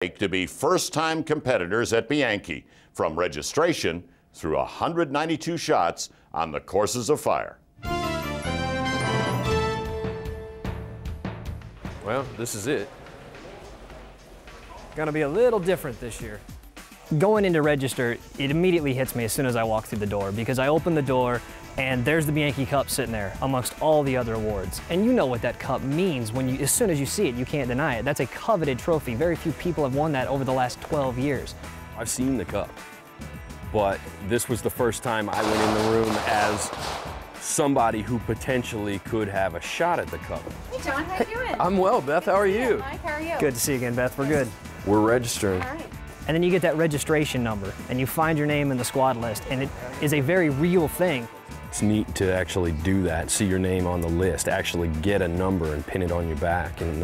to be first-time competitors at Bianchi, from registration through 192 shots on the courses of fire. Well, this is it. Gonna be a little different this year. Going into register, it immediately hits me as soon as I walk through the door, because I open the door and there's the Bianchi Cup sitting there amongst all the other awards. And you know what that cup means when as soon as you see it, you can't deny it. That's a coveted trophy. Very few people have won that over the last 12 years. I've seen the cup, but this was the first time I went in the room as somebody who potentially could have a shot at the cup. Hey John, how you doing? I'm well, Beth, how are you? Mike, how are you? Good to see you again, Beth, we're good. We're registering. All right. And then you get that registration number and you find your name in the squad list, and it is a very real thing. It's neat to actually do that, see your name on the list, actually get a number and pin it on your back, and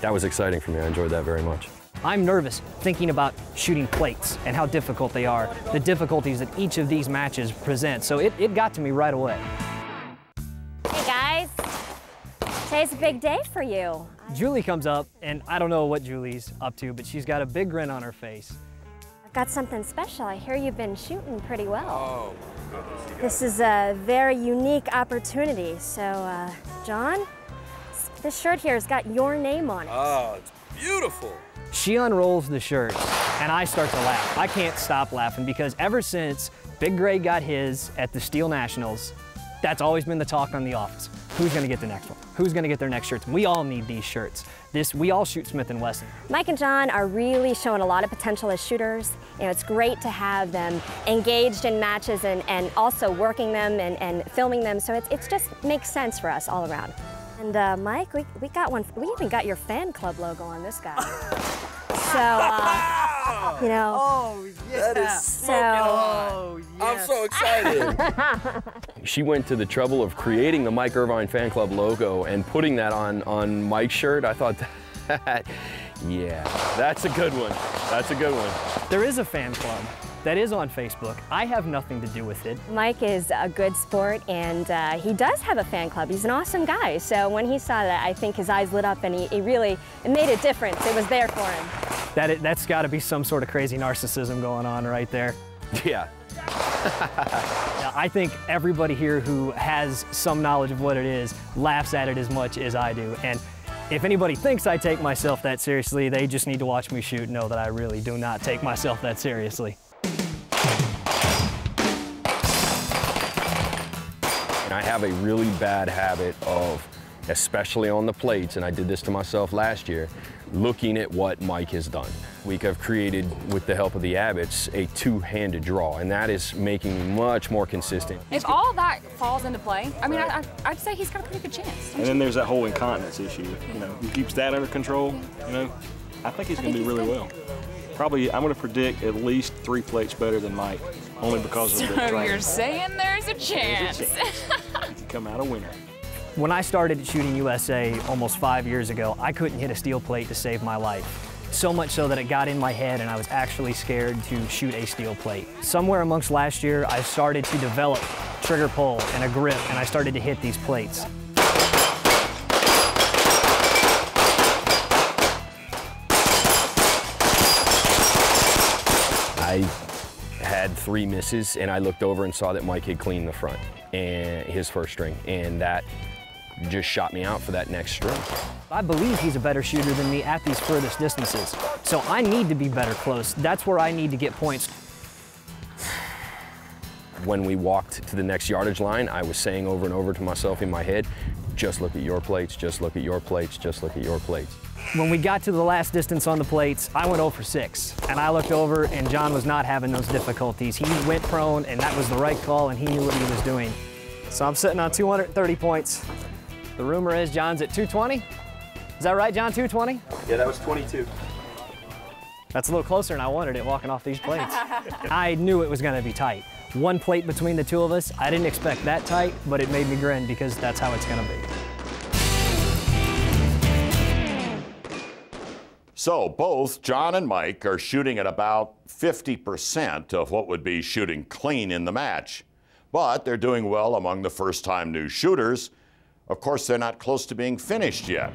that was exciting for me. I enjoyed that very much. I'm nervous thinking about shooting plates and how difficult they are, the difficulties that each of these matches present, so it got to me right away. Hey guys, today's a big day for you. Julie comes up, and I don't know what Julie's up to, but she's got a big grin on her face. I've got something special. I hear you've been shooting pretty well. Oh. This is a very unique opportunity. So, John, this shirt here has got your name on it. Oh, it's beautiful. She unrolls the shirt, and I start to laugh. I can't stop laughing, because ever since Big Gray got his at the Steel Nationals, that's always been the talk on the office. Who's gonna get the next one? Who's gonna get their next shirts? We all need these shirts. We all shoot Smith & Wesson. Mike and John are really showing a lot of potential as shooters. You know, it's great to have them engaged in matches and also working them and filming them. So it just makes sense for us all around. And Mike, we got one. We even got your fan club logo on this guy. So, you know. Oh, yeah. That is smoking hot. Yes. I'm so excited. She went to the trouble of creating the Mike Irvine Fan Club logo and putting that on Mike's shirt. I thought that, yeah, that's a good one. That's a good one. There is a fan club that is on Facebook. I have nothing to do with it. Mike is a good sport, and he does have a fan club. He's an awesome guy. So when he saw that, I think his eyes lit up, and it made a difference. It was there for him. That's got to be some sort of crazy narcissism going on right there. Yeah. Yeah, I think everybody here who has some knowledge of what it is laughs at it as much as I do. And if anybody thinks I take myself that seriously, they just need to watch me shoot and know that I really do not take myself that seriously. And I have a really bad habit of, especially on the plates, and I did this to myself last year, looking at what Mike has done. I've created, with the help of the Abbotts, a two-handed draw, and that is making me much more consistent. If all that falls into play, I mean, I'd say he's got a pretty good chance. And then there's that whole incontinence issue. You know, he keeps that under control. You know, I think he's going to do really well. Probably, I'm going to predict at least 3 plates better than Mike, only because of the training. So you're saying there's a chance. There's a chance. He can come out a winner. When I started shooting USA almost 5 years ago, I couldn't hit a steel plate to save my life. So much so that it got in my head and I was actually scared to shoot a steel plate. Somewhere amongst last year, I started to develop trigger pull and a grip, and I started to hit these plates. I had 3 misses, and I looked over and saw that Mike had cleaned the front and his first string, and that just shot me out for that next string. I believe he's a better shooter than me at these furthest distances, so I need to be better close. That's where I need to get points. When we walked to the next yardage line, I was saying over and over to myself in my head, just look at your plates, just look at your plates, just look at your plates. When we got to the last distance on the plates, I went 0 for 6, and I looked over and John was not having those difficulties. He went prone, and that was the right call, and he knew what he was doing. So I'm sitting on 230 points. The rumor is John's at 220. Is that right, John, 220? Yeah, that was 22. That's a little closer than I wanted it walking off these plates. I knew it was gonna be tight. 1 plate between the 2 of us. I didn't expect that tight, but it made me grin because that's how it's gonna be. So both John and Mike are shooting at about 50% of what would be shooting clean in the match. But they're doing well among the first-time new shooters. Of course, they're not close to being finished yet.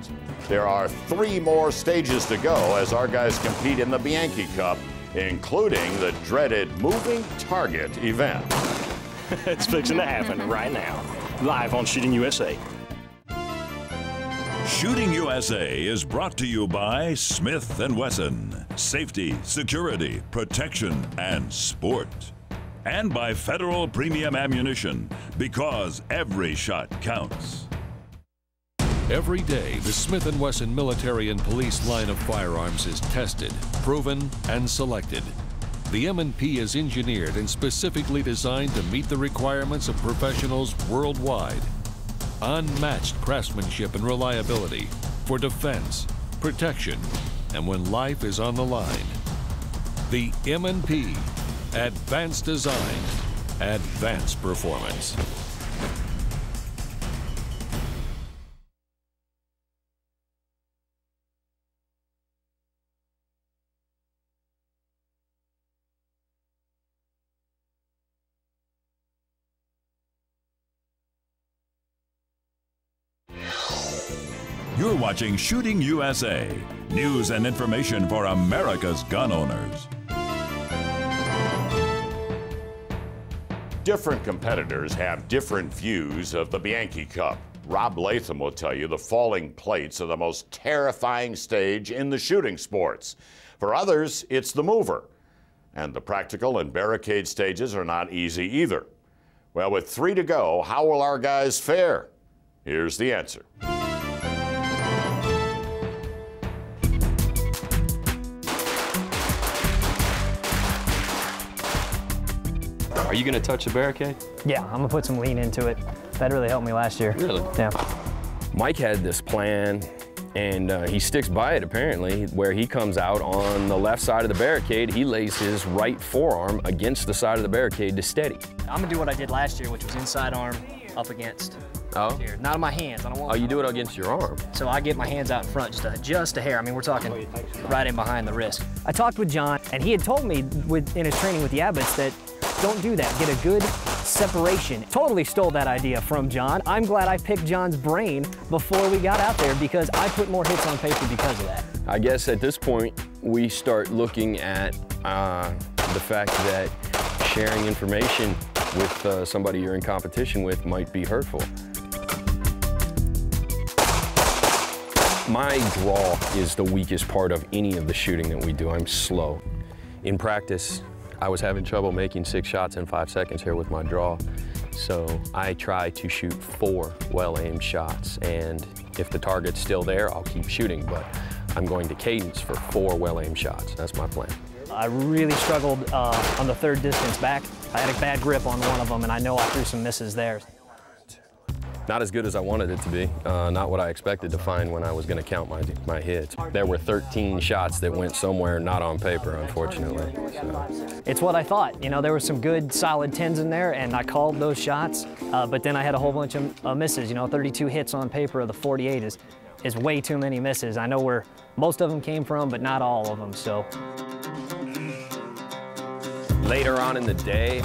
There are 3 more stages to go as our guys compete in the Bianchi Cup, including the dreaded moving target event. It's fixing to happen right now, live on Shooting USA. Shooting USA is brought to you by Smith & Wesson. Safety, security, protection, and sport. And by Federal Premium Ammunition, because every shot counts. Every day, the Smith & Wesson military and police line of firearms is tested, proven, and selected. The M&P is engineered and specifically designed to meet the requirements of professionals worldwide. Unmatched craftsmanship and reliability for defense, protection, and when life is on the line. The M&P, advanced design, advanced performance. You're watching Shooting USA, news and information for America's gun owners. Different competitors have different views of the Bianchi Cup. Rob Latham will tell you the falling plates are the most terrifying stage in the shooting sports. For others, it's the mover. And the practical and barricade stages are not easy either. Well, with 3 to go, how will our guys fare? Here's the answer. Are you going to touch the barricade? Yeah, I'm gonna put some lean into it. That really helped me last year. Really? Yeah. Mike had this plan, and he sticks by it apparently, where he comes out on the left side of the barricade, he lays his right forearm against the side of the barricade to steady. I'm gonna do what I did last year, which was inside arm up against. Oh? Here. Not on my hands. I don't want. Oh, you do it against your arm. So I get my hands out in front, just a hair. I mean, we're talking right in behind the wrist. I talked with John, and he had told me in his training with the Abbotts that don't do that. Get a good separation. Totally stole that idea from John. I'm glad I picked John's brain before we got out there because I put more hits on paper because of that. I guess at this point, we start looking at the fact that sharing information with somebody you're in competition with might be hurtful. My draw is the weakest part of any of the shooting that we do. I'm slow. In practice, I was having trouble making 6 shots in 5 seconds here with my draw. So I try to shoot 4 well-aimed shots. And if the target's still there, I'll keep shooting, but I'm going to cadence for 4 well-aimed shots. That's my plan. I really struggled on the 3rd distance back. I had a bad grip on one of them, and I know I threw some misses there. Not as good as I wanted it to be, not what I expected to find when I was going to count my hits. There were 13 shots that went somewhere not on paper, unfortunately. So. It's what I thought. You know, there were some good, solid 10s in there, and I called those shots, but then I had a whole bunch of misses. You know, 32 hits on paper of the 48 is way too many misses. I know where most of them came from, but not all of them, so. Later on in the day,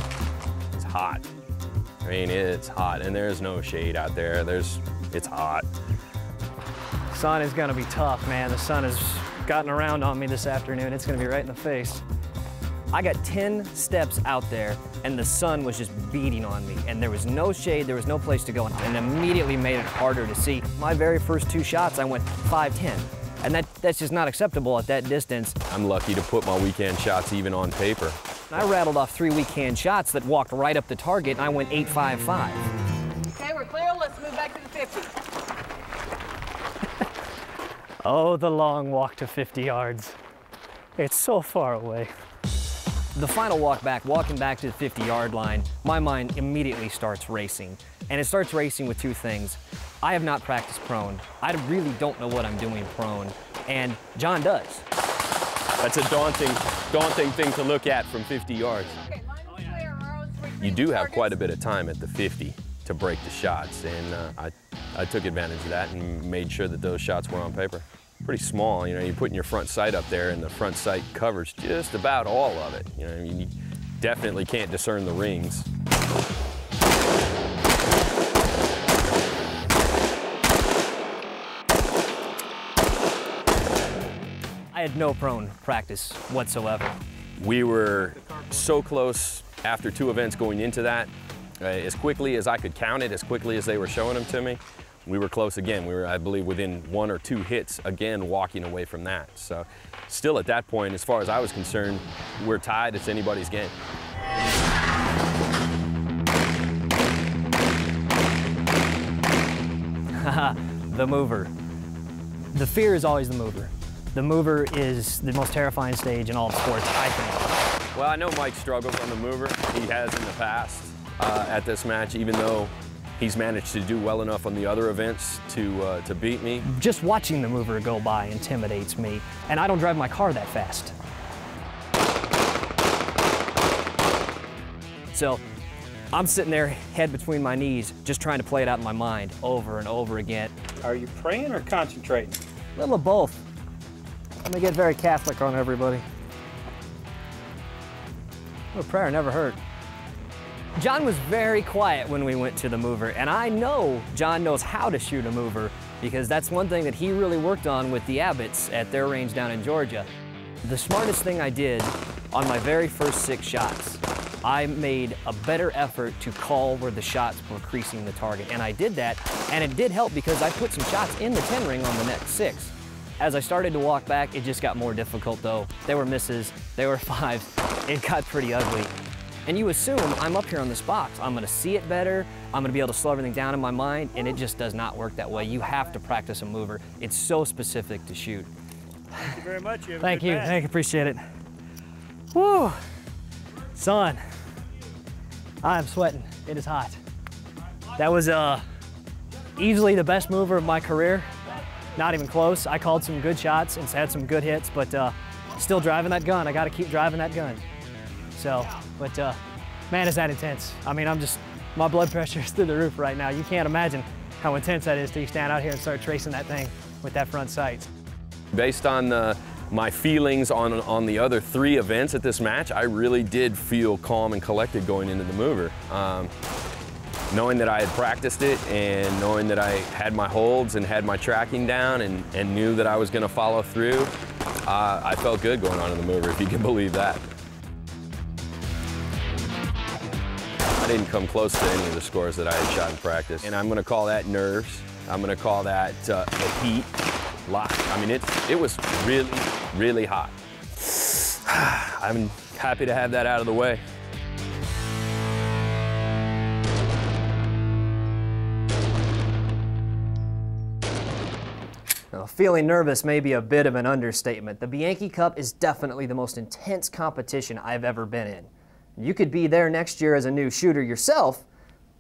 it's hot. I mean, it's hot, and there's no shade out there. It's hot. Sun is gonna be tough, man. The sun has gotten around on me this afternoon. It's gonna be right in the face. I got 10 steps out there, and the sun was just beating on me, and there was no shade, there was no place to go, and immediately made it harder to see. My very first 2 shots, I went 5-10, and that's just not acceptable at that distance. I'm lucky to put my weekend shots even on paper. I rattled off 3 weekend shots that walked right up the target, and I went 8.55. Okay, we're clear. Let's move back to the 50. Oh, the long walk to 50 yards. It's so far away. The final walk back, walking back to the 50-yard line, my mind immediately starts racing. And it starts racing with 2 things. I have not practiced prone. I really don't know what I'm doing prone, and John does. That's a daunting thing to look at from 50 yards. You do have quite a bit of time at the 50 to break the shots, and I took advantage of that and made sure that those shots were on paper. Pretty small, you know, you're putting your front sight up there, and the front sight covers just about all of it. You know, I mean, you definitely can't discern the rings. I had no prone practice whatsoever. We were so close after 2 events going into that. As quickly as I could count it, as quickly as they were showing them to me, we were close again. We were, I believe, within 1 or 2 hits again walking away from that. So still at that point, as far as I was concerned, we're tied. It's anybody's game. The mover. The fear is always the mover. The mover is the most terrifying stage in all of sports, I think. Well, I know Mike struggles on the mover. He has in the past at this match, even though he's managed to do well enough on the other events to beat me. Just watching the mover go by intimidates me, and I don't drive my car that fast. So I'm sitting there, head between my knees, just trying to play it out in my mind over and over again. Are you praying or concentrating? A little of both. Let me get very Catholic on everybody. A prayer never hurt. John was very quiet when we went to the mover, and I know John knows how to shoot a mover because that's one thing that he really worked on with the Abbotts at their range down in Georgia. The smartest thing I did on my very first 6 shots, I made a better effort to call where the shots were creasing the target, and I did that, and it did help because I put some shots in the 10 ring on the next 6. As I started to walk back, it just got more difficult though. There were misses, there were 5s, it got pretty ugly. And you assume I'm up here on this box, I'm gonna see it better, I'm gonna be able to slow everything down in my mind, and it just does not work that way. You have to practice a mover. It's so specific to shoot. Thank you very much. Thank you, appreciate it. Woo, son, I'm sweating, it is hot. That was easily the best mover of my career. Not even close. I called some good shots and had some good hits, but still driving that gun. I gotta keep driving that gun. So, but man, is that intense. I mean, my blood pressure is through the roof right now. You can't imagine how intense that is till you stand out here and start tracing that thing with that front sight. Based on my feelings on the other 3 events at this match, I really did feel calm and collected going into the mover. Knowing that I had practiced it and knowing that I had my holds and had my tracking down and knew that I was going to follow through, I felt good going on in the mover, if you can believe that. I didn't come close to any of the scores that I had shot in practice, and I'm going to call that nerves. I'm going to call that the heat. I mean, it was really, really hot. I'm happy to have that out of the way. Now, feeling nervous may be a bit of an understatement. The Bianchi Cup is definitely the most intense competition I've ever been in. You could be there next year as a new shooter yourself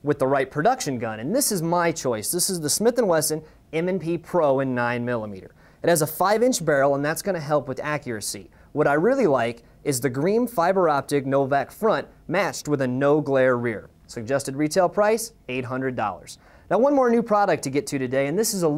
with the right production gun, and this is my choice. This is the Smith & Wesson M&P Pro in 9mm. It has a 5-inch barrel, and that's going to help with accuracy. What I really like is the green fiber optic Novak front matched with a no glare rear. Suggested retail price, $800. Now, one more new product to get to today, and this is a